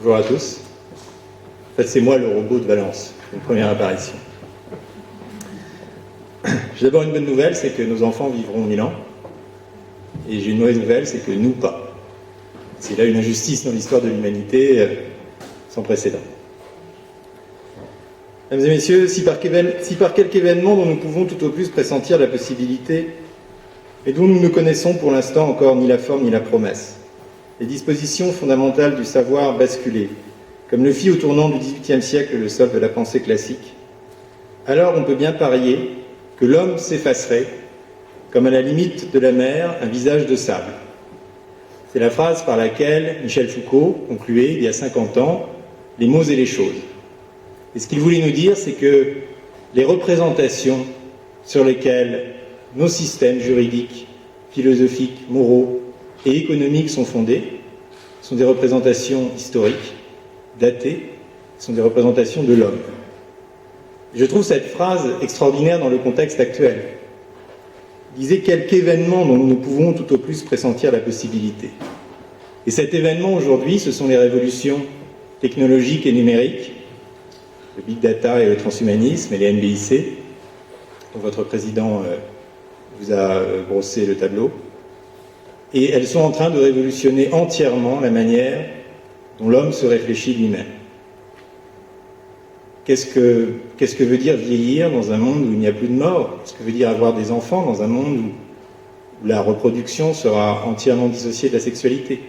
Bonjour à tous. En fait, c'est moi le robot de Valence, une première apparition. J'ai d'abord une bonne nouvelle, c'est que nos enfants vivront 1000 ans. Et j'ai une mauvaise nouvelle, c'est que nous, pas. C'est là une injustice dans l'histoire de l'humanité sans précédent. Mesdames et messieurs, si par quelque événement dont nous pouvons tout au plus pressentir la possibilité, et dont nous ne connaissons pour l'instant encore ni la forme ni la promesse, les dispositions fondamentales du savoir basculées, comme le fit au tournant du XVIIIe siècle le sol de la pensée classique, alors on peut bien parier que l'homme s'effacerait, comme à la limite de la mer, un visage de sable. C'est la phrase par laquelle Michel Foucault concluait, il y a 50 ans, les mots et les choses. Et ce qu'il voulait nous dire, c'est que les représentations sur lesquelles nos systèmes juridiques, philosophiques, moraux et économiques sont fondés sont des représentations historiques, datées, sont des représentations de l'homme. Je trouve cette phrase extraordinaire dans le contexte actuel. Il disait quelque événement dont nous ne pouvons tout au plus pressentir la possibilité. Et cet événement aujourd'hui, ce sont les révolutions technologiques et numériques, le big data et le transhumanisme et les NBIC, dont votre président vous a brossé le tableau. Et elles sont en train de révolutionner entièrement la manière dont l'homme se réfléchit lui-même. Qu'est-ce que veut dire vieillir dans un monde où il n'y a plus de mort? Qu'est-ce que veut dire avoir des enfants dans un monde où la reproduction sera entièrement dissociée de la sexualité?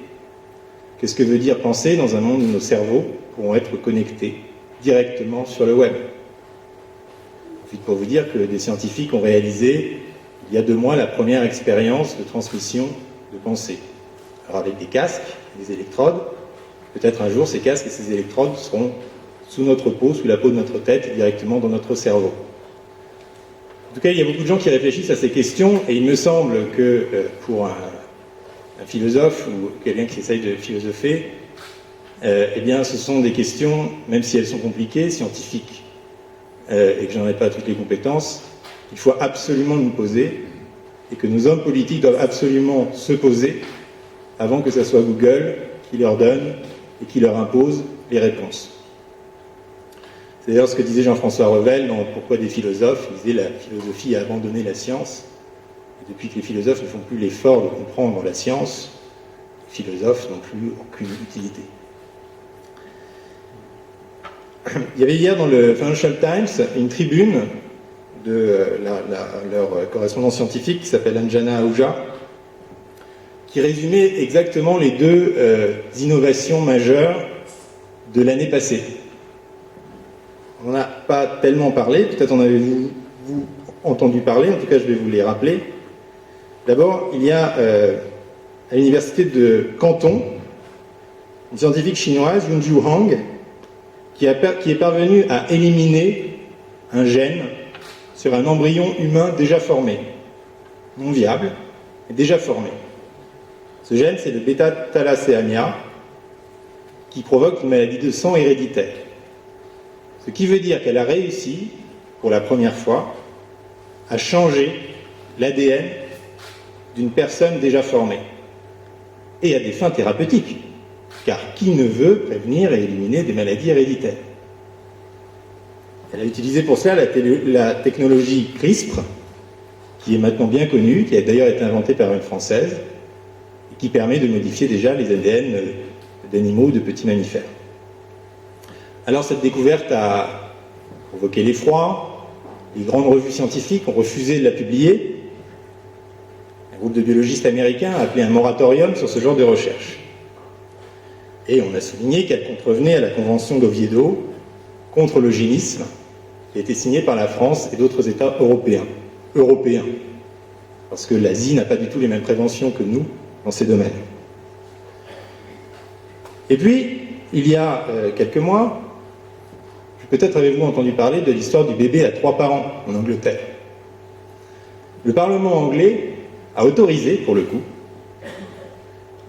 Qu'est-ce que veut dire penser dans un monde où nos cerveaux pourront être connectés directement sur le web? Ensuite, pour vous dire que des scientifiques ont réalisé, il y a 2 mois, la première expérience de transmission de pensée. Alors avec des casques, des électrodes, peut-être un jour ces casques et ces électrodes seront sous notre peau, sous la peau de notre tête, directement dans notre cerveau. En tout cas, il y a beaucoup de gens qui réfléchissent à ces questions, et il me semble que pour un philosophe ou quelqu'un qui essaye de philosopher, eh bien, ce sont des questions, même si elles sont compliquées, scientifiques, et que je n'en ai pas toutes les compétences, qu'il faut absolument nous poser, et que nos hommes politiques doivent absolument se poser avant que ce soit Google qui leur donne et qui leur impose les réponses. C'est d'ailleurs ce que disait Jean-François Revel dans Pourquoi des philosophes? Il disait la philosophie a abandonné la science. Et depuis que les philosophes ne font plus l'effort de comprendre la science, les philosophes n'ont plus aucune utilité. Il y avait hier dans le Financial Times une tribune de leur correspondant scientifique qui s'appelle Anjana Ahuja, qui résumait exactement les 2 innovations majeures de l'année passée. On n'en a pas tellement parlé, peut-être en avez-vous entendu parler, en tout cas je vais vous les rappeler. D'abord, il y a à l'université de Canton, une scientifique chinoise, Yunju Hang, qui est parvenue à éliminer un gène sur un embryon humain déjà formé, non viable, mais déjà formé. Ce gène, c'est le bêta-thalassémia, qui provoque une maladie de sang héréditaire. Ce qui veut dire qu'elle a réussi, pour la première fois, à changer l'ADN d'une personne déjà formée. Et à des fins thérapeutiques, car qui ne veut prévenir et éliminer des maladies héréditaires? Elle a utilisé pour cela la technologie CRISPR, qui est maintenant bien connue, qui a d'ailleurs été inventée par une Française, et qui permet de modifier déjà les ADN d'animaux ou de petits mammifères. Alors cette découverte a provoqué l'effroi, les grandes revues scientifiques ont refusé de la publier, un groupe de biologistes américains a appelé un moratorium sur ce genre de recherche. Et on a souligné qu'elle contrevenait à la Convention d'Oviedo contre l'eugénisme, qui a été signée par la France et d'autres États européens. Parce que l'Asie n'a pas du tout les mêmes préventions que nous dans ces domaines. Et puis, il y a quelques mois, peut-être avez-vous entendu parler de l'histoire du bébé à 3 parents en Angleterre. Le Parlement anglais a autorisé, pour le coup,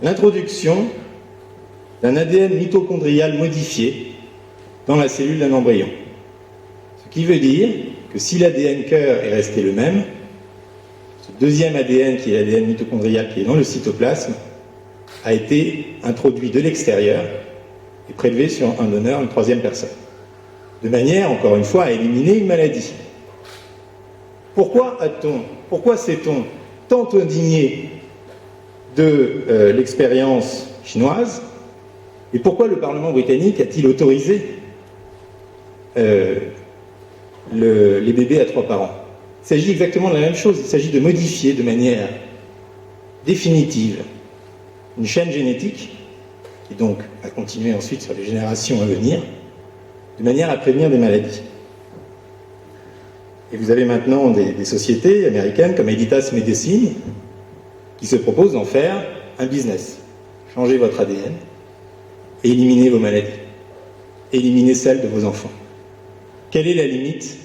l'introduction d'un ADN mitochondrial modifié dans la cellule d'un embryon. Ce qui veut dire que si l'ADN cœur est resté le même, ce deuxième ADN, qui est l'ADN mitochondrial qui est dans le cytoplasme, a été introduit de l'extérieur et prélevé sur un donneur, une troisième personne, de manière, encore une fois, à éliminer une maladie. Pourquoi s'est-on tant indigné de l'expérience chinoise, et pourquoi le Parlement britannique a-t-il autorisé les bébés à 3 parents? Il s'agit exactement de la même chose, il s'agit de modifier de manière définitive une chaîne génétique, qui donc va continuer ensuite sur les générations à venir, de manière à prévenir des maladies. Et vous avez maintenant des sociétés américaines comme Editas Medicine qui se proposent d'en faire un business. Changez votre ADN et éliminez vos maladies. Éliminez celles de vos enfants. Quelle est la limite?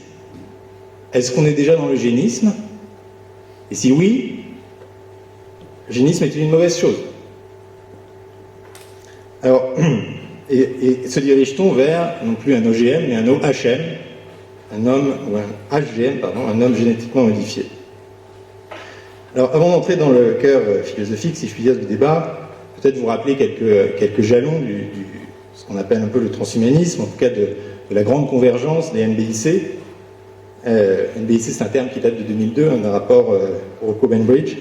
Est-ce qu'on est déjà dans l'eugénisme? Et si oui, l'eugénisme est une mauvaise chose. Alors, et se dirige-t-on vers, non plus un OGM, mais un OHM, un homme génétiquement modifié. Alors, avant d'entrer dans le cœur philosophique, si je puis dire, du débat, peut-être vous rappeler quelques jalons ce qu'on appelle un peu le transhumanisme, en tout cas de la grande convergence des NBIC. NBIC, c'est un terme qui date de 2002, un rapport Rocco-Bainbridge.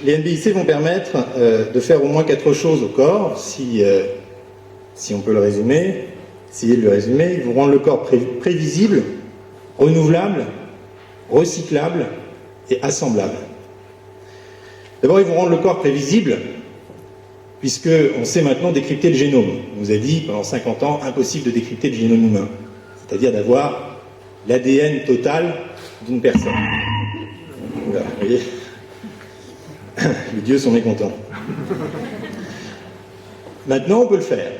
Les NBIC vont permettre de faire au moins 4 choses au corps, si on peut le résumer. Essayez de le résumer. Ils vont rendre le corps prévisible, renouvelable, recyclable et assemblable. D'abord, ils vont rendre le corps prévisible, puisqu'on sait maintenant décrypter le génome. On nous a dit pendant 50 ans, impossible de décrypter le génome humain, c'est-à-dire d'avoir l'ADN total d'une personne. Voilà, vous voyez, les dieux sont mécontents. Maintenant, on peut le faire.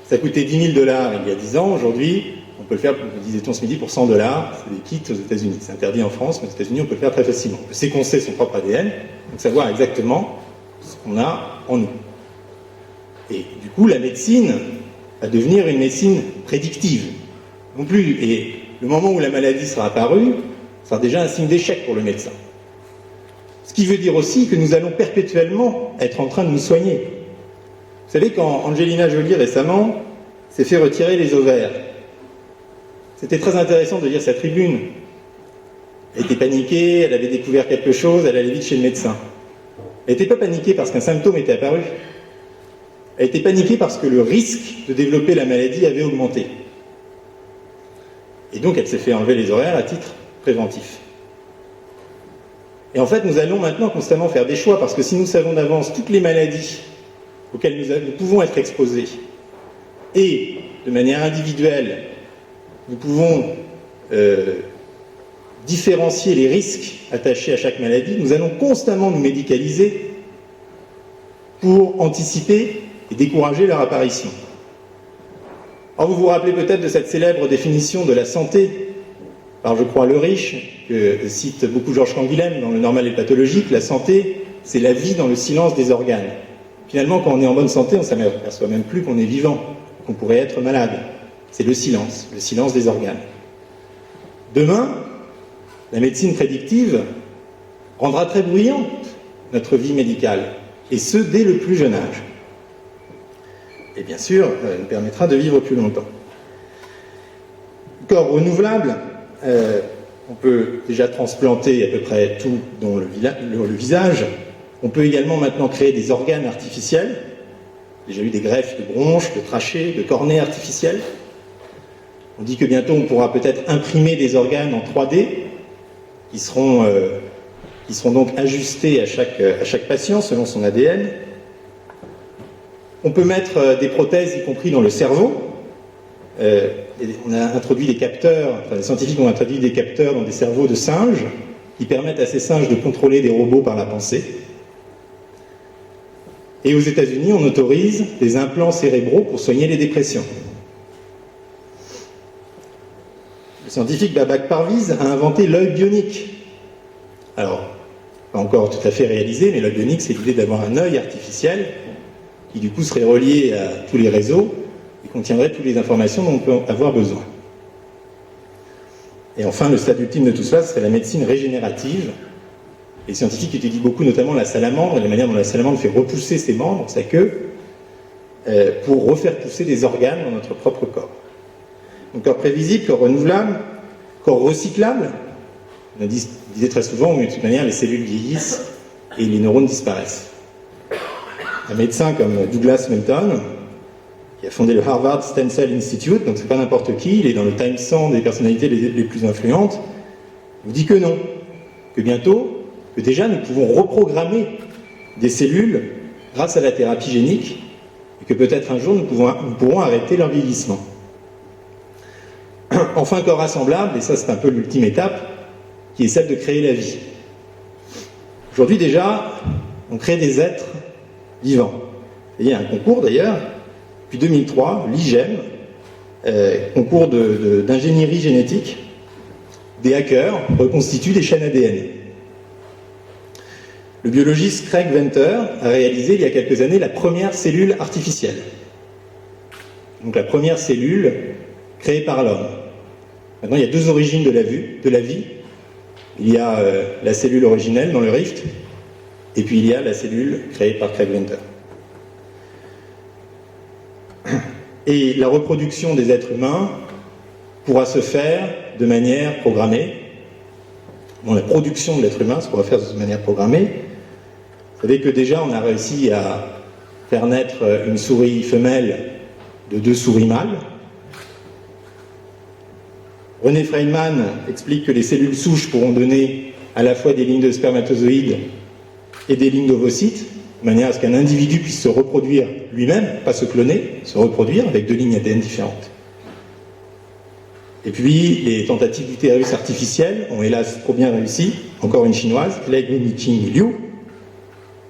Ça coûtait $10 000 il y a 10 ans. Aujourd'hui, on peut le faire, disait-on ce midi, pour $100. C'est des kits aux États-Unis. C'est interdit en France, mais aux États-Unis, on peut le faire très facilement. On peut séquencer son propre ADN, donc savoir exactement ce qu'on a en nous. Et du coup, la médecine va devenir une médecine prédictive. Non plus. Et le moment où la maladie sera apparue, sera déjà un signe d'échec pour le médecin. Ce qui veut dire aussi que nous allons perpétuellement être en train de nous soigner. Vous savez, quand Angelina Jolie récemment s'est fait retirer les ovaires, c'était très intéressant de lire sa tribune. Elle était paniquée, elle avait découvert quelque chose, elle allait vite chez le médecin. Elle n'était pas paniquée parce qu'un symptôme était apparu. Elle était paniquée parce que le risque de développer la maladie avait augmenté. Et donc elle s'est fait enlever les ovaires à titre préventif. Et en fait, nous allons maintenant constamment faire des choix, parce que si nous savons d'avance toutes les maladies auxquelles nous pouvons être exposés, et de manière individuelle, nous pouvons différencier les risques attachés à chaque maladie, nous allons constamment nous médicaliser pour anticiper et décourager leur apparition. Alors vous vous rappelez peut-être de cette célèbre définition de la santé par, je crois, Le Riche, que cite beaucoup Georges Canguilhem dans Le Normal et le Pathologique. La santé, c'est la vie dans le silence des organes. Finalement, quand on est en bonne santé, on ne s'aperçoit même plus qu'on est vivant, qu'on pourrait être malade. C'est le silence des organes. Demain, la médecine prédictive rendra très bruyante notre vie médicale, et ce, dès le plus jeune âge. Et bien sûr, nous permettra de vivre plus longtemps. Corps renouvelable, on peut déjà transplanter à peu près tout dans le visage. On peut également maintenant créer des organes artificiels. Déjà eu des greffes de bronches, de trachées, de cornées artificielles. On dit que bientôt on pourra peut-être imprimer des organes en 3D qui seront donc ajustés à chaque patient selon son ADN. On peut mettre des prothèses, y compris dans le cerveau. On a introduit des capteurs, les scientifiques ont introduit des capteurs dans des cerveaux de singes qui permettent à ces singes de contrôler des robots par la pensée. Et aux États-Unis, on autorise des implants cérébraux pour soigner les dépressions. Le scientifique Babak Parviz a inventé l'œil bionique. Alors, pas encore tout à fait réalisé, mais l'œil bionique, c'est l'idée d'avoir un œil artificiel qui du coup serait relié à tous les réseaux et contiendrait toutes les informations dont on peut avoir besoin. Et enfin, le stade ultime de tout cela serait la médecine régénérative. Les scientifiques étudient beaucoup notamment la salamandre et la manière dont la salamandre fait repousser ses membres, sa queue, pour refaire pousser des organes dans notre propre corps. Donc corps prévisible, corps renouvelable, corps recyclable. On disait très souvent, mais de toute manière, les cellules vieillissent et les neurones disparaissent. Un médecin comme Douglas Melton, qui a fondé le Harvard Stem Cell Institute, donc c'est pas n'importe qui, il est dans le Time 100 des personnalités les plus influentes, vous dit que non, que bientôt, que déjà nous pouvons reprogrammer des cellules grâce à la thérapie génique, et que peut-être un jour nous pourrons arrêter leur vieillissement. Enfin, corps rassemblable, et ça c'est un peu l'ultime étape, qui est celle de créer la vie. Aujourd'hui déjà, on crée des êtres vivants. Il y a un concours d'ailleurs, depuis 2003, l'IGEM, concours d'ingénierie génétique, des hackers reconstituent des chaînes ADN. Le biologiste Craig Venter a réalisé il y a quelques années la première cellule artificielle. Donc la première cellule créée par l'homme. Maintenant, il y a deux origines de la vie. Il y a la cellule originelle dans le rift, et puis il y a la cellule créée par Craig Venter. Et la reproduction des êtres humains pourra se faire de manière programmée. Bon, la production de l'être humain se pourra faire de manière programmée. Vous savez que déjà on a réussi à faire naître une souris femelle de 2 souris mâles. René Freidman explique que les cellules souches pourront donner à la fois des lignes de spermatozoïdes et des lignes d'ovocytes, de manière à ce qu'un individu puisse se reproduire lui-même, pas se cloner, se reproduire avec 2 lignes ADN différentes. Et puis, les tentatives d'utérus artificiel ont hélas trop bien réussi, encore une chinoise, Lei Guiqing Liu,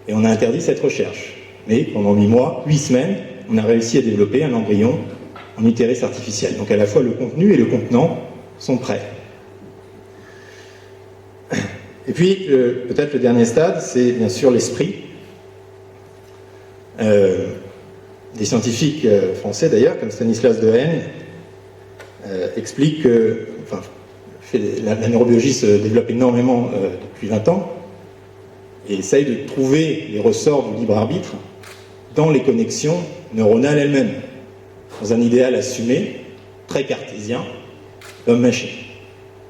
et on a interdit cette recherche. Mais pendant 8 semaines, on a réussi à développer un embryon en utérus artificiel. Donc à la fois le contenu et le contenant sont prêts. Et puis, peut-être le dernier stade, c'est bien sûr l'esprit. Des scientifiques français d'ailleurs, comme Stanislas Dehaene, expliquent que la neurobiologie se développe énormément depuis 20 ans et essaye de trouver les ressorts du libre arbitre dans les connexions neuronales elles-mêmes, dans un idéal assumé, très cartésien, l'homme-machine.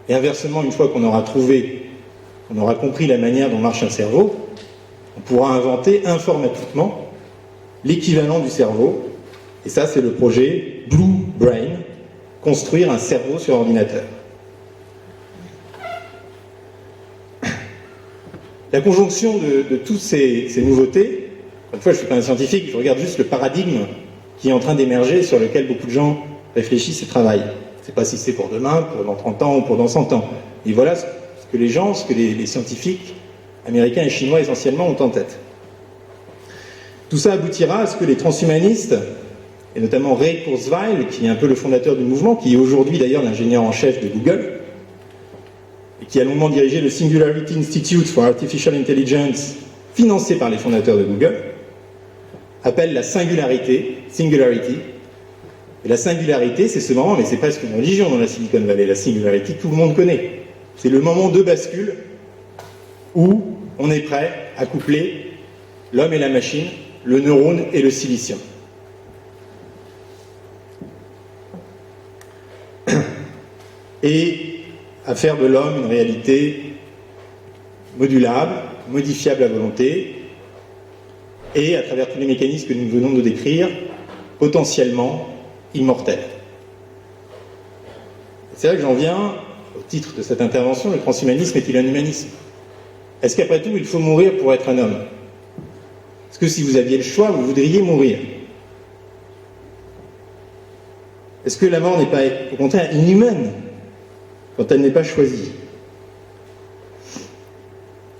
Et inversement, une fois qu'on aura compris la manière dont marche un cerveau, on pourra inventer informatiquement l'équivalent du cerveau, et ça c'est le projet Blue Brain, construire un cerveau sur ordinateur. La conjonction de toutes ces nouveautés, une fois je ne suis pas un scientifique, je regarde juste le paradigme qui est en train d'émerger, sur lequel beaucoup de gens réfléchissent et travaillent. Je ne sais pas si c'est pour demain, pour dans 30 ans ou pour dans 100 ans. Et voilà ce que les scientifiques américains et chinois essentiellement ont en tête. Tout ça aboutira à ce que les transhumanistes, et notamment Ray Kurzweil, qui est un peu le fondateur du mouvement, qui est aujourd'hui d'ailleurs l'ingénieur en chef de Google, et qui a longuement dirigé le Singularity Institute for Artificial Intelligence, financé par les fondateurs de Google, appelle la singularity. Et la singularité, c'est ce moment, mais c'est presque une religion dans la Silicon Valley, la singularity, tout le monde connaît. C'est le moment de bascule où on est prêt à coupler l'homme et la machine, le neurone et le silicium. Et à faire de l'homme une réalité modulable, modifiable à volonté, et à travers tous les mécanismes que nous venons de décrire, potentiellement immortel. C'est là que j'en viens au titre de cette intervention, le transhumanisme est-il un humanisme? Est-ce qu'après tout, il faut mourir pour être un homme? Est-ce que si vous aviez le choix, vous voudriez mourir? Est-ce que la mort n'est pas, au contraire, inhumaine quand elle n'est pas choisie?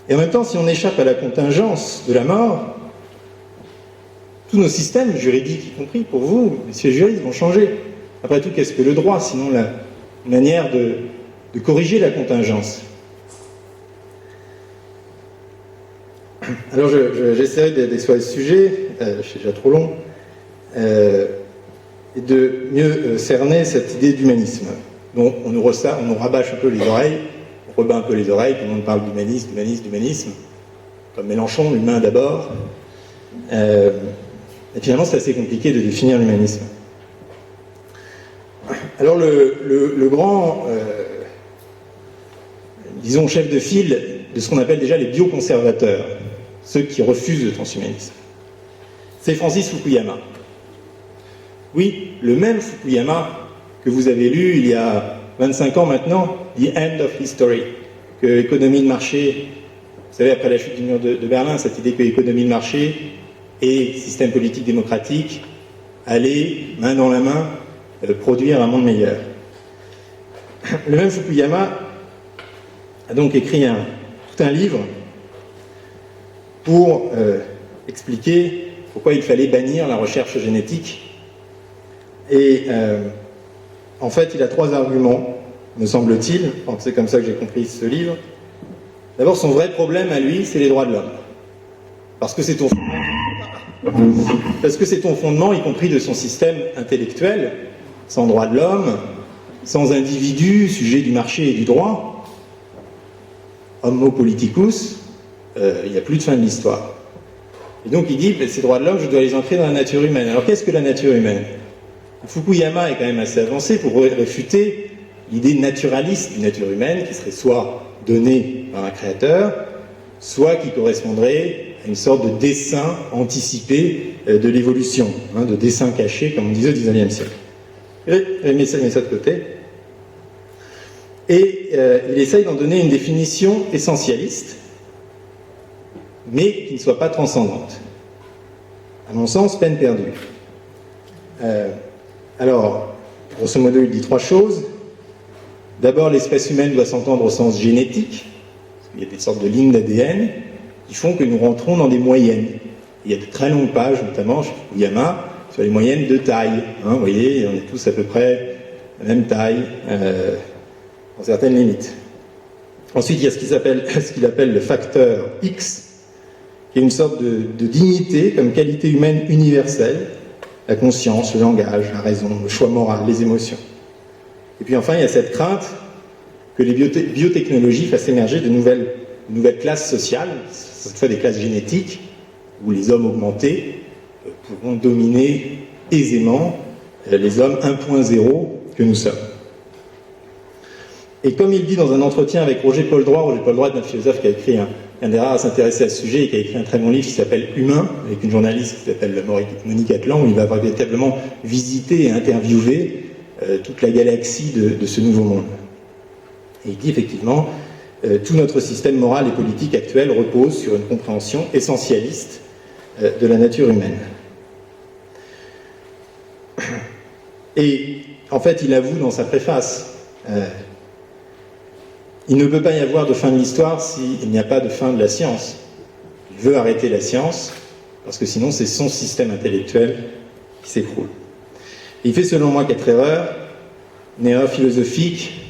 Et en même temps, si on échappe à la contingence de la mort, tous nos systèmes juridiques, y compris pour vous, messieurs les juristes, vont changer. Après tout, qu'est-ce que le droit, sinon la manière de corriger la contingence? Alors, j'essaierai d'essorer ce sujet, je suis déjà trop long, et de mieux cerner cette idée d'humanisme. Donc, on nous rabâche un peu les oreilles, on rebat un peu les oreilles, tout le monde parle d'humanisme, comme Mélenchon, l'humain d'abord. Et finalement, c'est assez compliqué de définir l'humanisme. Alors, le grand, disons, chef de file de ce qu'on appelle déjà les bioconservateurs, ceux qui refusent le transhumanisme, c'est Francis Fukuyama. Oui, le même Fukuyama que vous avez lu il y a 25 ans maintenant, The End of History, que l'économie de marché, vous savez, après la chute du mur de Berlin, cette idée que l'économie de marché et système politique démocratique allaient, main dans la main, produire un monde meilleur. Le même Fukuyama a donc écrit tout un livre pour expliquer pourquoi il fallait bannir la recherche génétique. Et en fait, il a 3 arguments, me semble-t-il, c'est comme ça que j'ai compris ce livre. D'abord, son vrai problème à lui, c'est les droits de l'homme. Parce que c'est ton fondement, y compris de son système intellectuel. Sans droits de l'homme, sans individu, sujet du marché et du droit, homo politicus, il n'y a plus de fin de l'histoire. Et donc il dit, ces droits de l'homme, je dois les ancrer dans la nature humaine. Alors qu'est-ce que la nature humaine? Fukuyama est quand même assez avancé pour réfuter l'idée naturaliste d'une nature humaine qui serait soit donnée par un créateur, soit qui correspondrait à une sorte de dessin anticipé de l'évolution, de dessin caché, comme on disait au XIXe siècle. Il met ça de côté. Et il essaye d'en donner une définition essentialiste, mais qui ne soit pas transcendante. À mon sens, peine perdue. Alors, grosso modo, il dit 3 choses. D'abord, l'espèce humaine doit s'entendre au sens génétique. Il y a des sortes de lignes d'ADN qui font que nous rentrons dans des moyennes. Il y a de très longues pages, notamment chez Fukuyama, sur les moyennes de taille. Vous voyez, on est tous à peu près la même taille, dans certaines limites. Ensuite, il y a ce qu'il appelle le facteur X, qui est une sorte de dignité comme qualité humaine universelle, la conscience, le langage, la raison, le choix moral, les émotions. Et puis enfin, il y a cette crainte que les biotechnologies fassent émerger de nouvelles classes sociales, cette fois des classes génétiques, où les hommes augmentés pourront dominer aisément les hommes 1.0 que nous sommes. Et comme il dit dans un entretien avec Roger Paul Droit est un philosophe qui a écrit un des rares à s'intéresser à ce sujet et qui a écrit un très bon livre qui s'appelle Humain, avec une journaliste qui s'appelle Monique Atlan, où il va véritablement visiter et interviewer toute la galaxie de ce nouveau monde. Et il dit effectivement, tout notre système moral et politique actuel repose sur une compréhension essentialiste de la nature humaine. Et en fait, il avoue dans sa préface, il ne peut pas y avoir de fin de l'histoire s'il n'y a pas de fin de la science. Il veut arrêter la science, parce que sinon c'est son système intellectuel qui s'écroule. Il fait selon moi 4 erreurs, une erreur philosophique,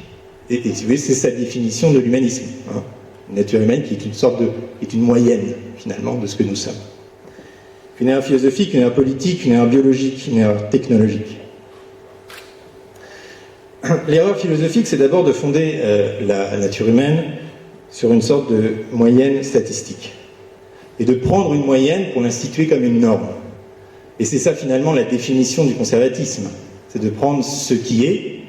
et si vous voyez, c'est sa définition de l'humanisme. Une nature humaine qui est une sorte qui est une moyenne, finalement, de ce que nous sommes. Une erreur philosophique, une erreur politique, une erreur biologique, une erreur technologique. L'erreur philosophique, c'est d'abord de fonder la nature humaine sur une sorte de moyenne statistique. Et de prendre une moyenne pour l'instituer comme une norme. Et c'est ça finalement la définition du conservatisme. C'est de prendre ce qui est,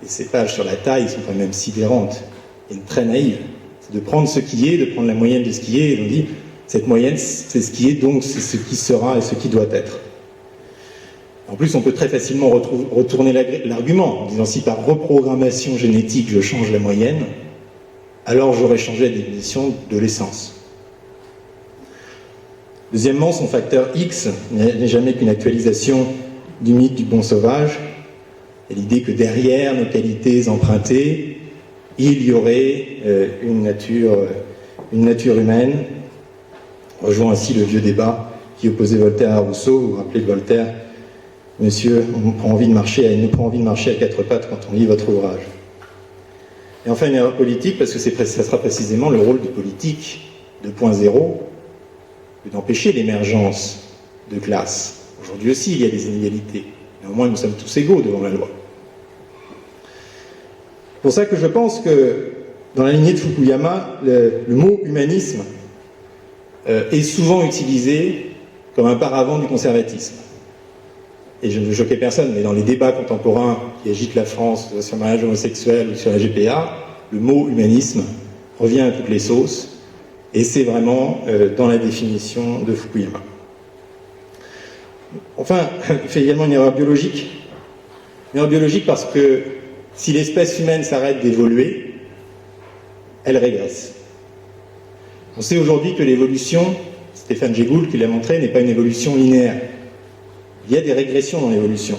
et ces pages sur la taille sont quand même sidérantes et très naïves, c'est de prendre ce qui est, de prendre la moyenne de ce qui est, et on dit, cette moyenne, c'est ce qui est, donc c'est ce qui sera et ce qui doit être. En plus, on peut très facilement retourner l'argument, en disant si par reprogrammation génétique je change la moyenne, alors j'aurais changé la définition de l'essence. Deuxièmement, son facteur X n'est jamais qu'une actualisation du mythe du bon sauvage, et l'idée que derrière nos qualités empruntées, il y aurait une nature humaine, rejoint ainsi le vieux débat qui opposait Voltaire à Rousseau. Vous vous rappelez de Voltaire, monsieur, il nous prend envie de marcher à 4 pattes quand on lit votre ouvrage. Et enfin, une erreur politique, parce que ça sera précisément le rôle du politique 2.0, que d'empêcher l'émergence de classes. Aujourd'hui aussi, il y a des inégalités. Néanmoins, nous sommes tous égaux devant la loi. C'est pour ça que je pense que, dans la lignée de Fukuyama, le mot humanisme est souvent utilisé comme un paravent du conservatisme. Et je ne veux choquer personne, mais dans les débats contemporains qui agitent la France sur le mariage homosexuel ou sur la GPA, le mot humanisme revient à toutes les sauces, et c'est vraiment dans la définition de Fukuyama. Enfin, il fait également une erreur biologique. Une erreur biologique parce que si l'espèce humaine s'arrête d'évoluer, elle régresse. On sait aujourd'hui que l'évolution, Stéphane Jay Gould qui l'a montré, n'est pas une évolution linéaire. Il y a des régressions dans l'évolution.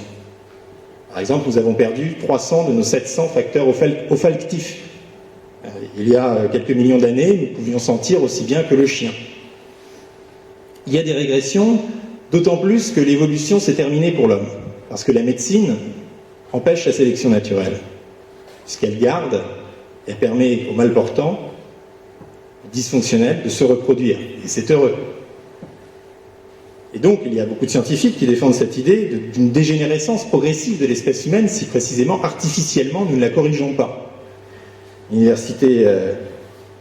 Par exemple, nous avons perdu 300 de nos 700 facteurs olfactifs. Il y a quelques millions d'années, nous pouvions sentir aussi bien que le chien. Il y a des régressions, d'autant plus que l'évolution s'est terminée pour l'homme, parce que la médecine empêche la sélection naturelle, puisqu'elle garde, elle permet aux malportants, dysfonctionnels, de se reproduire, et c'est heureux. Et donc, il y a beaucoup de scientifiques qui défendent cette idée d'une dégénérescence progressive de l'espèce humaine si précisément, artificiellement, nous ne la corrigeons pas. L'université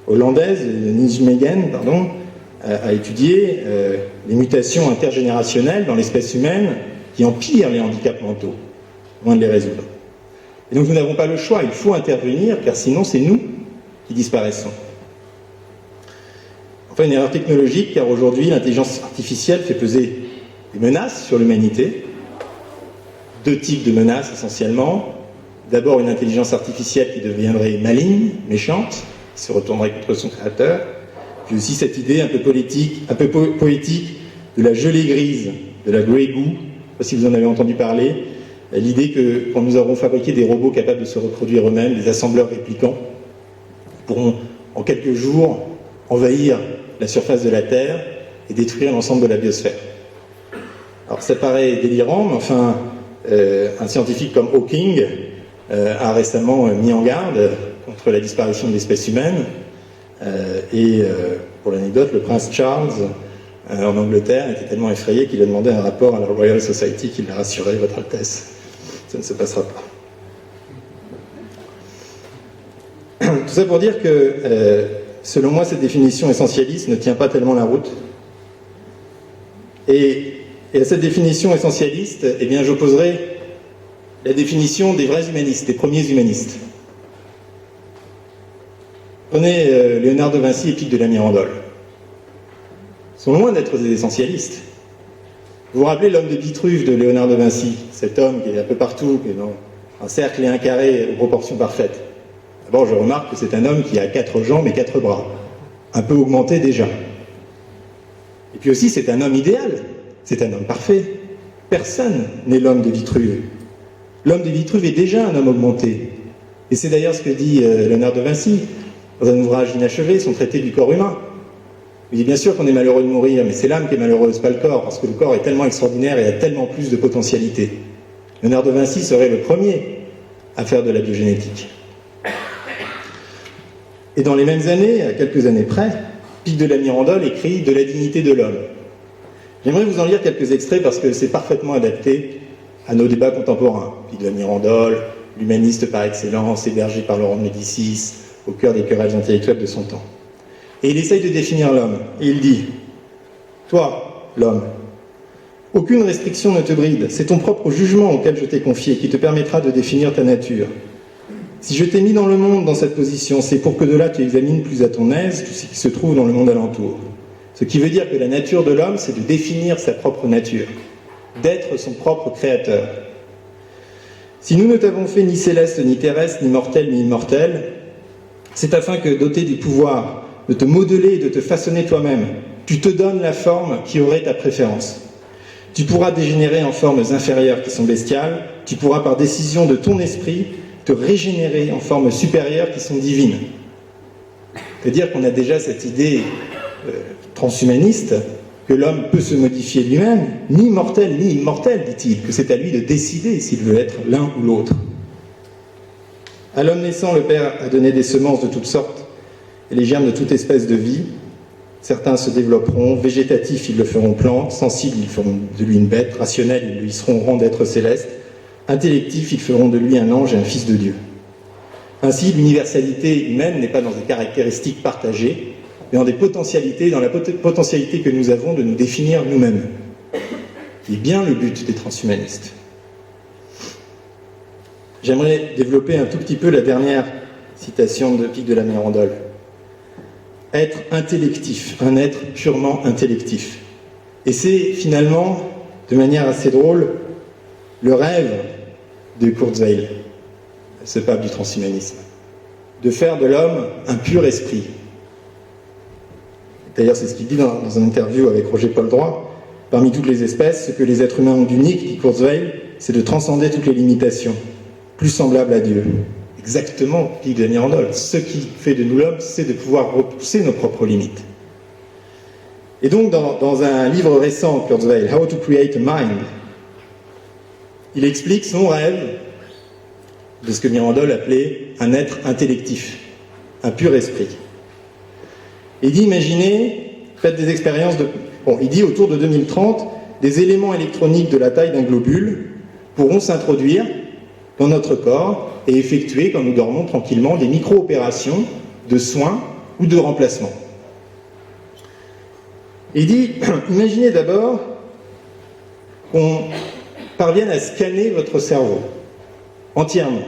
hollandaise de Nijmegen, a étudié les mutations intergénérationnelles dans l'espèce humaine qui empirent les handicaps mentaux, loin de les résoudre. Et donc, nous n'avons pas le choix, il faut intervenir, car sinon, c'est nous qui disparaissons. Enfin, une erreur technologique, car aujourd'hui, l'intelligence artificielle fait peser des menaces sur l'humanité. Deux types de menaces, essentiellement. D'abord, une intelligence artificielle qui deviendrait maligne, méchante, qui se retournerait contre son créateur. Puis aussi cette idée un peu poétique de la gelée grise, de la grey goo. Je ne sais pas si vous en avez entendu parler. L'idée que quand nous aurons fabriqué des robots capables de se reproduire eux-mêmes, des assembleurs réplicants, pourront en quelques jours envahir la surface de la Terre et détruire l'ensemble de la biosphère. Alors ça paraît délirant, mais enfin, un scientifique comme Hawking a récemment mis en garde contre la disparition de l'espèce humaine. Pour l'anecdote, le prince Charles, en Angleterre, était tellement effrayé qu'il a demandé un rapport à la Royal Society qui l'a rassuré, Votre Altesse, ça ne se passera pas. Tout ça pour dire que, selon moi, cette définition essentialiste ne tient pas tellement la route. Et à cette définition essentialiste, eh bien, j'opposerai la définition des vrais humanistes, des premiers humanistes. Prenez Léonard de Vinci et Pic de la Mirandole. Ils sont loin d'être des essentialistes. Vous vous rappelez l'homme de Vitruve de Léonard de Vinci, cet homme qui est un peu partout, qui est dans un cercle et un carré aux proportions parfaites. D'abord, je remarque que c'est un homme qui a 4 jambes et 4 bras, un peu augmenté déjà. Et puis aussi, c'est un homme idéal, c'est un homme parfait. Personne n'est l'homme de Vitruve. L'homme de Vitruve est déjà un homme augmenté. Et c'est d'ailleurs ce que dit Léonard de Vinci dans un ouvrage inachevé, son traité du corps humain. Il dit bien sûr qu'on est malheureux de mourir, mais c'est l'âme qui est malheureuse, pas le corps, parce que le corps est tellement extraordinaire et a tellement plus de potentialité. Léonard de Vinci serait le premier à faire de la biogénétique. Et dans les mêmes années, à quelques années près, Pic de la Mirandole écrit « De la dignité de l'homme ». J'aimerais vous en lire quelques extraits parce que c'est parfaitement adapté à nos débats contemporains. Pic de la Mirandole, l'humaniste par excellence, hébergé par Laurent de Médicis, au cœur des querelles intellectuelles de son temps. Et il essaye de définir l'homme, et il dit « Toi, l'homme, aucune restriction ne te bride, c'est ton propre jugement auquel je t'ai confié qui te permettra de définir ta nature. Si je t'ai mis dans le monde dans cette position, c'est pour que de là tu examines plus à ton aise tout ce qui se trouve dans le monde alentour. Ce qui veut dire que la nature de l'homme, c'est de définir sa propre nature, d'être son propre créateur. Si nous ne t'avons fait ni céleste, ni terrestre, ni mortel, ni immortel, c'est afin que, doté du pouvoir de te modeler et de te façonner toi-même, tu te donnes la forme qui aurait ta préférence. Tu pourras dégénérer en formes inférieures qui sont bestiales, tu pourras par décision de ton esprit te régénérer en formes supérieures qui sont divines. » C'est-à-dire qu'on a déjà cette idée transhumaniste que l'homme peut se modifier lui-même, ni mortel ni immortel, dit-il, que c'est à lui de décider s'il veut être l'un ou l'autre. À l'homme naissant, le Père a donné des semences de toutes sortes et les germes de toute espèce de vie. Certains se développeront, végétatifs, ils le feront plante, sensibles, ils feront de lui une bête, rationnel, ils lui seront rang d'être céleste, intellectifs, ils feront de lui un ange et un fils de Dieu. Ainsi, l'universalité humaine n'est pas dans des caractéristiques partagées, mais dans des potentialités, dans la potentialité que nous avons de nous définir nous-mêmes. qui est bien le but des transhumanistes. J'aimerais développer un tout petit peu la dernière citation de Pic de la Mirandole. Être intellectif, un être purement intellectif. Et c'est finalement, de manière assez drôle, le rêve de Kurzweil, ce pape du transhumanisme, de faire de l'homme un pur esprit. D'ailleurs, c'est ce qu'il dit dans une interview avec Roger Paul Droit. Parmi toutes les espèces, ce que les êtres humains ont d'unique, dit Kurzweil, c'est de transcender toutes les limitations, plus semblables à Dieu. Exactement, dit de la Mirandole. Ce qui fait de nous l'homme, c'est de pouvoir repousser nos propres limites. Et donc, dans un livre récent, Kurzweil, How to Create a Mind, il explique son rêve de ce que Mirandole appelait un être intellectif, un pur esprit. Il dit, imaginez, faites des expériences de... Bon, il dit, autour de 2030, des éléments électroniques de la taille d'un globule pourront s'introduire dans notre corps et effectuer, quand nous dormons tranquillement, des micro-opérations de soins ou de remplacement. Il dit, imaginez d'abord qu'on parvienne à scanner votre cerveau entièrement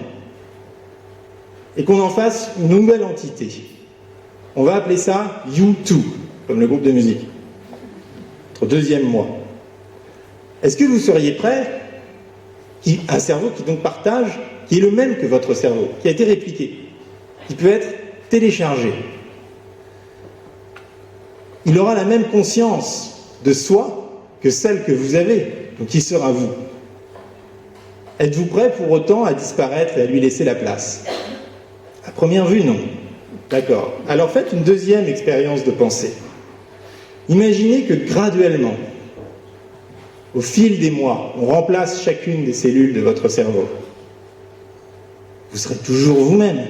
et qu'on en fasse une nouvelle entité. On va appeler ça U2, comme le groupe de musique, notre deuxième moi. Est-ce que vous seriez prêt? Un cerveau qui donc partage, qui est le même que votre cerveau, qui a été répliqué, qui peut être téléchargé. Il aura la même conscience de soi que celle que vous avez, donc qui sera vous. Êtes-vous prêt pour autant à disparaître et à lui laisser la place? À première vue, non. D'accord. Alors faites une deuxième expérience de pensée. Imaginez que graduellement, au fil des mois, on remplace chacune des cellules de votre cerveau. Vous serez toujours vous-même.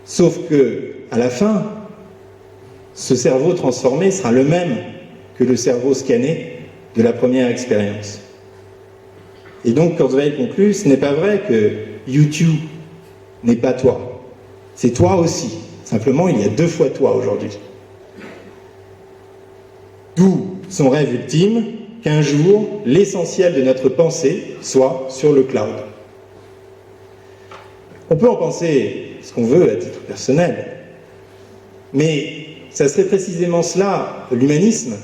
Sauf que, à la fin, ce cerveau transformé sera le même que le cerveau scanné de la première expérience. Et donc, Kurzweil conclut, ce n'est pas vrai que YouTube n'est pas toi. C'est toi aussi. Simplement, il y a 2 fois toi aujourd'hui. D'où son rêve ultime, qu'un jour, l'essentiel de notre pensée soit sur le cloud. On peut en penser ce qu'on veut à titre personnel, mais ça serait précisément cela, l'humanisme,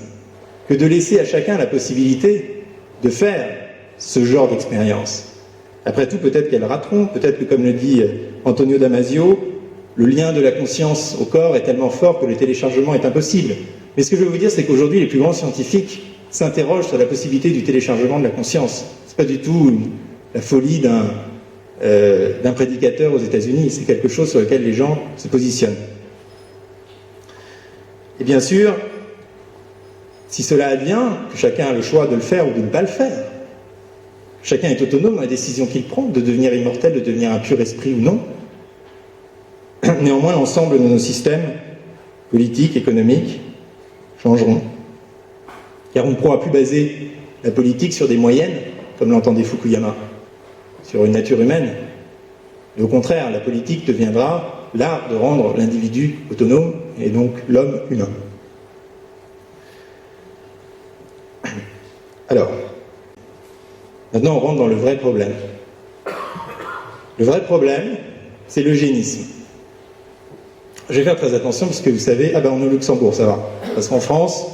que de laisser à chacun la possibilité de faire ce genre d'expérience. Après tout, peut-être qu'elles rateront, peut-être que, comme le dit Antonio Damasio, le lien de la conscience au corps est tellement fort que le téléchargement est impossible. Mais ce que je veux vous dire, c'est qu'aujourd'hui, les plus grands scientifiques s'interrogent sur la possibilité du téléchargement de la conscience. Ce n'est pas du tout la folie d'un prédicateur aux États-Unis, c'est quelque chose sur lequel les gens se positionnent. Et bien sûr, si cela advient, que chacun a le choix de le faire ou de ne pas le faire, chacun est autonome dans la décision qu'il prend, de devenir immortel, de devenir un pur esprit ou non. Néanmoins, l'ensemble de nos systèmes politiques, économiques, changeront. Car on ne pourra plus baser la politique sur des moyennes, comme l'entendait Fukuyama, sur une nature humaine. Et au contraire, la politique deviendra l'art de rendre l'individu autonome, et donc l'homme humain. Alors, maintenant on rentre dans le vrai problème. Le vrai problème, c'est l'eugénisme. Je vais faire très attention parce que vous savez, on est au Luxembourg, ça va. Parce qu'en France,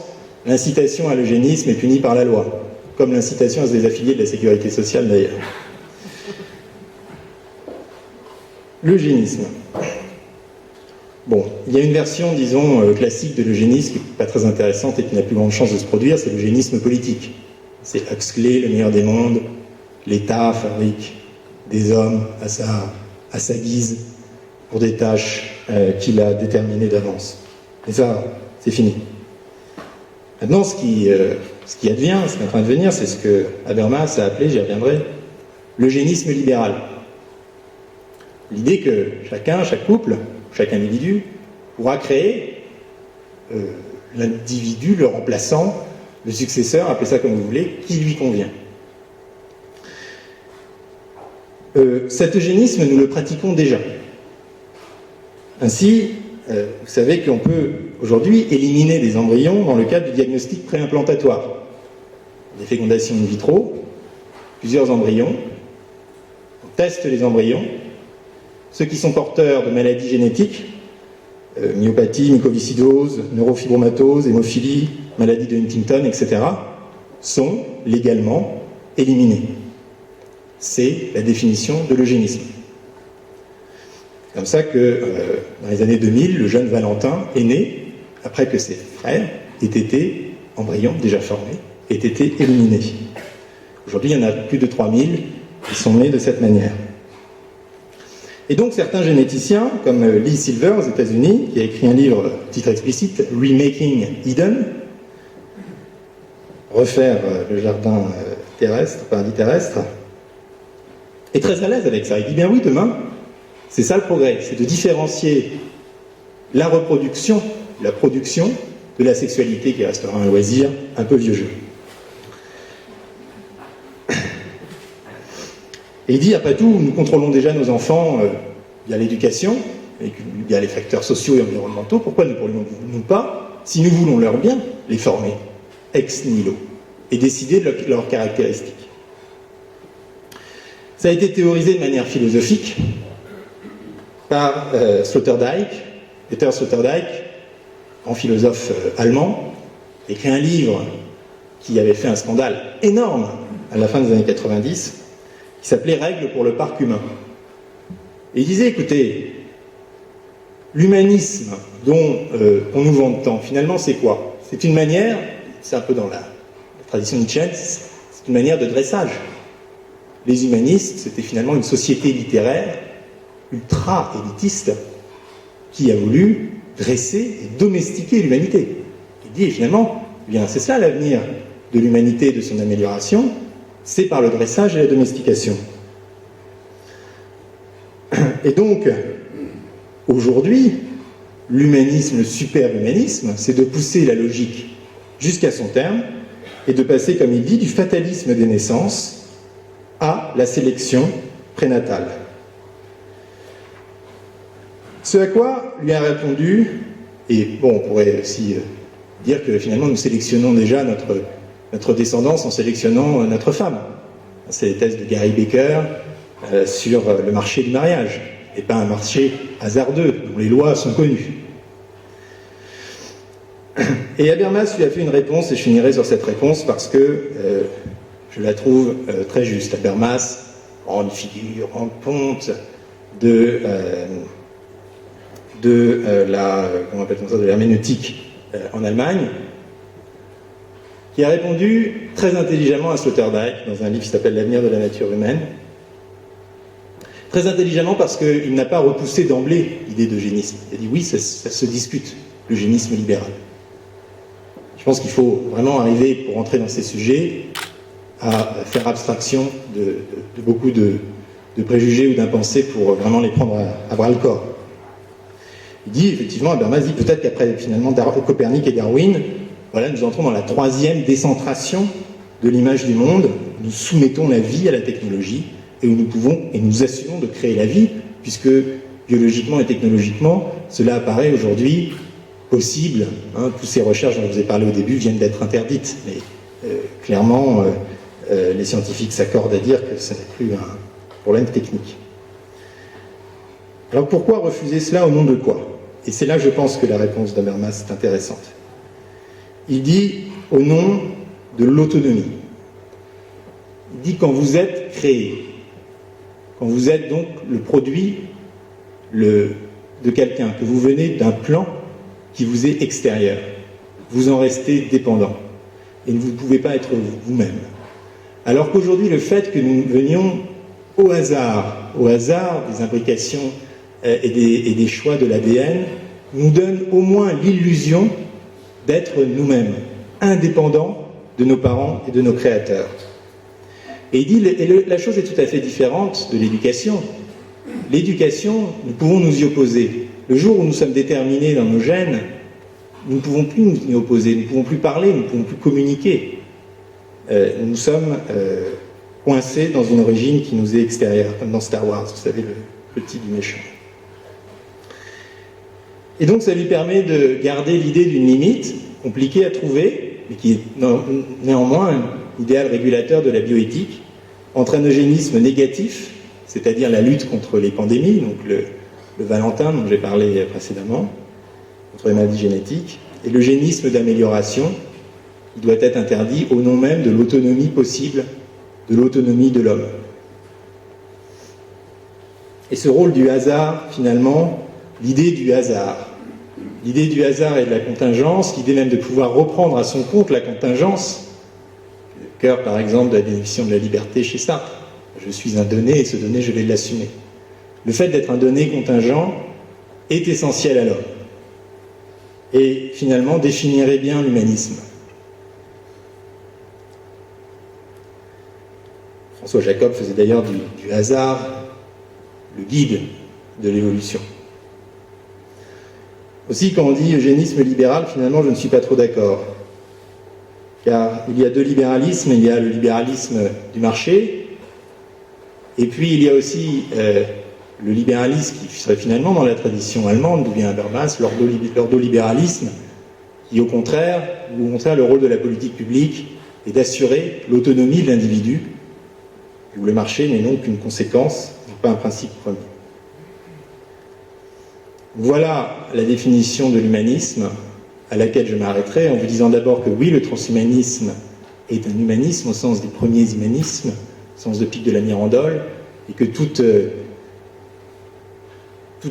l'incitation à l'eugénisme est punie par la loi, comme l'incitation à se désaffilier de la sécurité sociale d'ailleurs. L'eugénisme. Bon, il y a une version, disons, classique de l'eugénisme qui n'est pas très intéressante et qui n'a plus grande chance de se produire, c'est l'eugénisme politique. C'est Huxley, le meilleur des mondes, l'État fabrique des hommes à sa guise pour des tâches qu'il a déterminées d'avance. Et ça, c'est fini. Maintenant, ce qui advient, ce qui est en train de venir, c'est ce que Habermas a appelé, j'y reviendrai, l'eugénisme libéral. L'idée que chaque couple, chaque individu pourra créer l'individu, le remplaçant, le successeur, appelez ça comme vous voulez, qui lui convient. Cet eugénisme, nous le pratiquons déjà. Ainsi, vous savez qu'on peut aujourd'hui éliminer des embryons dans le cadre du diagnostic préimplantatoire. des fécondations in vitro, plusieurs embryons, on teste les embryons, ceux qui sont porteurs de maladies génétiques, myopathie, mucoviscidose, neurofibromatose, hémophilie, maladie de Huntington, etc., sont légalement éliminés. C'est la définition de l'eugénisme. C'est comme ça que, dans les années 2000, le jeune Valentin est né après que ses frères aient été embryons déjà formés, aient été éliminés. Aujourd'hui, il y en a plus de 3000 qui sont nés de cette manière. Et donc, certains généticiens, comme Lee Silver aux États-Unis, qui a écrit un livre, titre explicite, Remaking Eden, refaire le jardin terrestre, paradis terrestre, est très à l'aise avec ça. Il dit bien oui, demain, c'est ça le progrès, c'est de différencier la reproduction, la production, de la sexualité qui restera un loisir un peu vieux jeu. Et il dit, après tout, nous contrôlons déjà nos enfants via l'éducation, et via les facteurs sociaux et environnementaux, pourquoi ne pourrions-nous pas, si nous voulons leur bien, les former ex nihilo et décider de leurs caractéristiques. Ça a été théorisé de manière philosophique par Sloterdijk. Peter Sloterdijk, grand philosophe allemand, a écrit un livre qui avait fait un scandale énorme à la fin des années 90, qui s'appelait « Règles pour le parc humain ». Et il disait, écoutez, l'humanisme dont on nous vante tant, finalement, c'est quoi? C'est une manière, c'est un peu dans la tradition nietzschéenne, c'est une manière de dressage. Les humanistes, c'était finalement une société littéraire ultra-élitiste qui a voulu dresser et domestiquer l'humanité. Il dit, et finalement, eh bien, c'est ça l'avenir de l'humanité et de son amélioration, c'est par le dressage et la domestication. Et donc, aujourd'hui, l'humanisme, le super-humanisme, c'est de pousser la logique jusqu'à son terme et de passer, comme il dit, du fatalisme des naissances à la sélection prénatale. Ce à quoi lui a répondu, et bon, on pourrait aussi dire que finalement nous sélectionnons déjà notre descendance en sélectionnant notre femme. C'est les thèses de Gary Becker sur le marché du mariage, et pas un marché hasardeux, dont les lois sont connues. Et Habermas lui a fait une réponse, et je finirai sur cette réponse parce que je la trouve très juste. Habermas, grande figure, grande ponte de l'herméneutique en Allemagne, qui a répondu très intelligemment à Sloterdijk dans un livre qui s'appelle « L'avenir de la nature humaine ». Très intelligemment parce qu'il n'a pas repoussé d'emblée l'idée d'eugénisme. Il a dit oui, ça se discute, l'eugénisme libéral. Je pense qu'il faut vraiment arriver, pour entrer dans ces sujets, à faire abstraction de beaucoup de préjugés ou d'impensés pour vraiment les prendre à bras le corps. Il dit, effectivement, Habermas dit peut-être qu'après finalement Copernic et Darwin, voilà, nous entrons dans la troisième décentration de l'image du monde. Nous soumettons la vie à la technologie et où nous pouvons et nous assumons de créer la vie, puisque biologiquement et technologiquement, cela apparaît aujourd'hui possible. Hein, toutes ces recherches dont je vous ai parlé au début viennent d'être interdites, mais clairement, les scientifiques s'accordent à dire que ce n'est plus un problème technique. Alors pourquoi refuser cela au nom de quoi? Et c'est là, je pense, que la réponse d'Habermas est intéressante. Il dit au nom de l'autonomie. Il dit quand vous êtes créé, quand vous êtes donc le produit de quelqu'un, que vous venez d'un plan qui vous est extérieur, vous en restez dépendant et vous ne pouvez pas être vous-même. Alors qu'aujourd'hui, le fait que nous venions au hasard des imbrications et des choix de l'ADN, nous donne au moins l'illusion d'être nous-mêmes, indépendants de nos parents et de nos créateurs. Et il dit, la chose est tout à fait différente de l'éducation. L'éducation, nous pouvons nous y opposer. Le jour où nous sommes déterminés dans nos gènes, nous ne pouvons plus nous y opposer, nous ne pouvons plus parler, nous ne pouvons plus communiquer. Nous sommes coincés dans une origine qui nous est extérieure, comme dans Star Wars, vous savez, le petit du méchant. Et donc ça lui permet de garder l'idée d'une limite, compliquée à trouver, mais qui est néanmoins idéal régulateur de la bioéthique, entre un eugénisme négatif, c'est-à-dire la lutte contre les pandémies, donc le Valentin dont j'ai parlé précédemment, contre les maladies génétiques, et l'eugénisme d'amélioration, qui doit être interdit au nom même de l'autonomie possible, de l'autonomie de l'homme. Et ce rôle du hasard, finalement, l'idée du hasard et de la contingence, l'idée même de pouvoir reprendre à son compte la contingence, le cœur par exemple de la définition de la liberté chez Sartre, je suis un donné et ce donné je vais l'assumer. Le fait d'être un donné contingent est essentiel à l'homme et finalement définirait bien l'humanisme. François Jacob faisait d'ailleurs du hasard le guide de l'évolution. Aussi, quand on dit eugénisme libéral, finalement, je ne suis pas trop d'accord. Car il y a deux libéralismes, il y a le libéralisme du marché, et puis il y a aussi le libéralisme qui serait finalement dans la tradition allemande, d'où vient Habermas, l'ordolibéralisme, qui au contraire, le rôle de la politique publique est d'assurer l'autonomie de l'individu, où le marché n'est donc qu'une conséquence, pas un principe premier. Voilà la définition de l'humanisme à laquelle je m'arrêterai en vous disant d'abord que oui, le transhumanisme est un humanisme au sens des premiers humanismes, au sens de Pic de la Mirandole, et que toute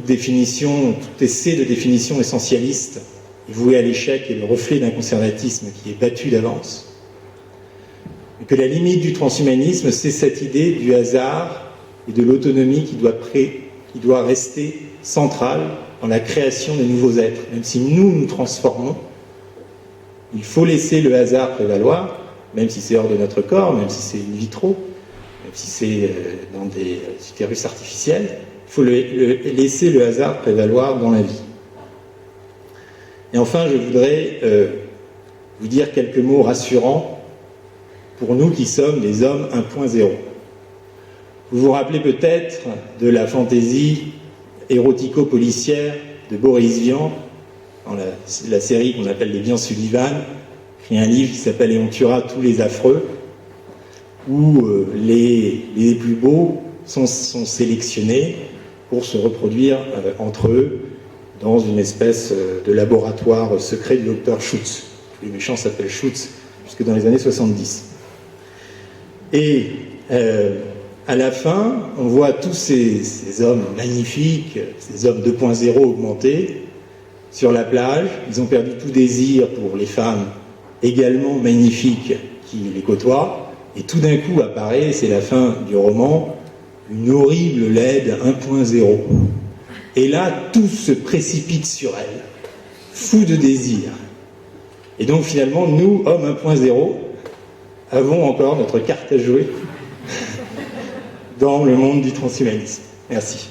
définition, tout essai de définition essentialiste est voué à l'échec et le reflet d'un conservatisme qui est battu d'avance. Et que la limite du transhumanisme, c'est cette idée du hasard et de l'autonomie qui doit rester centrale dans la création de nouveaux êtres. Même si nous transformons, il faut laisser le hasard prévaloir, même si c'est hors de notre corps, même si c'est in vitro, même si c'est dans des utérus artificiels, il faut laisser le hasard prévaloir dans la vie. Et enfin, je voudrais vous dire quelques mots rassurants pour nous qui sommes des hommes 1.0. Vous vous rappelez peut-être de la fantaisie érotico-policière de Boris Vian, dans la série qu'on appelle Les Vian-Sullivan, écrit un livre qui s'appelle « Et on tuera tous les affreux », où les plus beaux sont sélectionnés pour se reproduire entre eux dans une espèce de laboratoire secret du docteur Schutz. Tous les méchants s'appellent Schutz, jusque dans les années 70. Et à la fin, on voit tous ces hommes magnifiques, ces hommes 2.0 augmentés, sur la plage. Ils ont perdu tout désir pour les femmes également magnifiques qui les côtoient. Et tout d'un coup apparaît, c'est la fin du roman, une horrible laide 1.0. Et là, tout se précipite sur elle, fou de désir. Et donc finalement, nous, hommes 1.0, avons encore notre carte à jouer dans le monde du transhumanisme. Merci.